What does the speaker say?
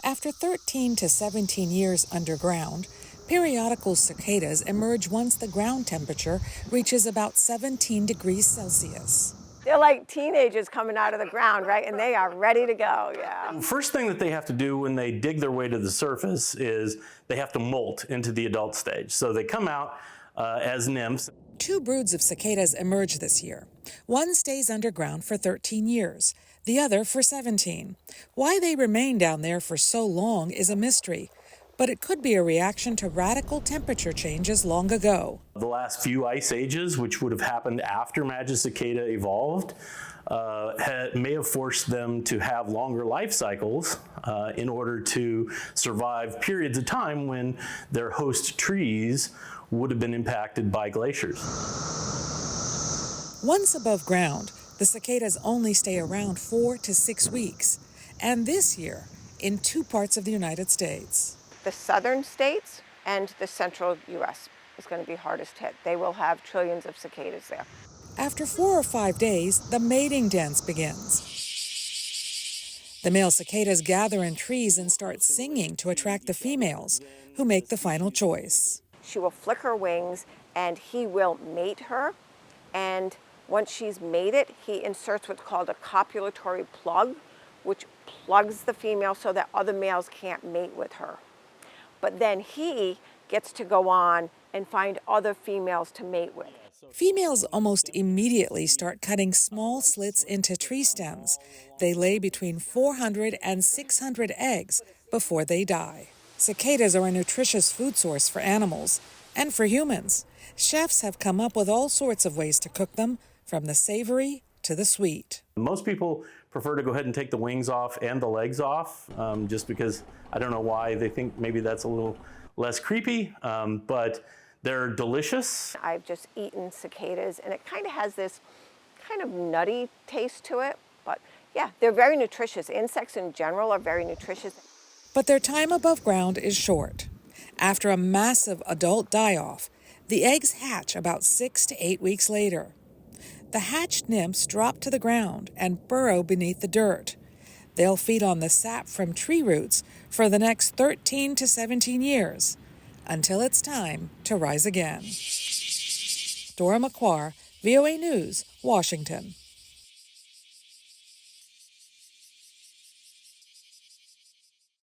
After 13 to 17 years underground, periodical cicadas emerge once the ground temperature reaches about 17 degrees Celsius. They're like teenagers coming out of the ground, right? And they are ready to go, yeah. First thing that they have to do when they dig their way to the surface is they have to molt into the adult stage. So they come out as nymphs. 2 broods of cicadas emerge this year. One stays underground for 13 years, the other for 17. Why they remain down there for so long is a mystery, but it could be a reaction to radical temperature changes long ago. The last few ice ages, which would have happened after Magic cicada evolved, may have forced them to have longer life cycles in order to survive periods of time when their host trees would have been impacted by glaciers. Once above ground, the cicadas only stay around 4 to 6 weeks, and this year in 2 parts of the United States. The southern states and the central U.S. is going to be hardest hit. They will have trillions of cicadas there. After 4 or 5 days, the mating dance begins. The male cicadas gather in trees and start singing to attract the females, who make the final choice. She will flick her wings and he will mate her. And once she's mated, he inserts what's called a copulatory plug, which plugs the female so that other males can't mate with her. But then he gets to go on and find other females to mate with. Females almost immediately start cutting small slits into tree stems. They lay between 400 and 600 eggs before they die. Cicadas are a nutritious food source for animals and for humans. Chefs have come up with all sorts of ways to cook them, from the savory to the sweet. Most people prefer to go ahead and take the wings off and the legs off, just because I don't know why they think maybe that's a little less creepy, but they're delicious. I've just eaten cicadas and it kind of has this kind of nutty taste to it, but yeah, they're very nutritious. Insects in general are very nutritious. But their time above ground is short. After a massive adult die-off, the eggs hatch about 6 to 8 weeks later. The hatched nymphs drop to the ground and burrow beneath the dirt. They'll feed on the sap from tree roots for the next 13 to 17 years, until it's time to rise again. Dora Mekouar, VOA News, Washington.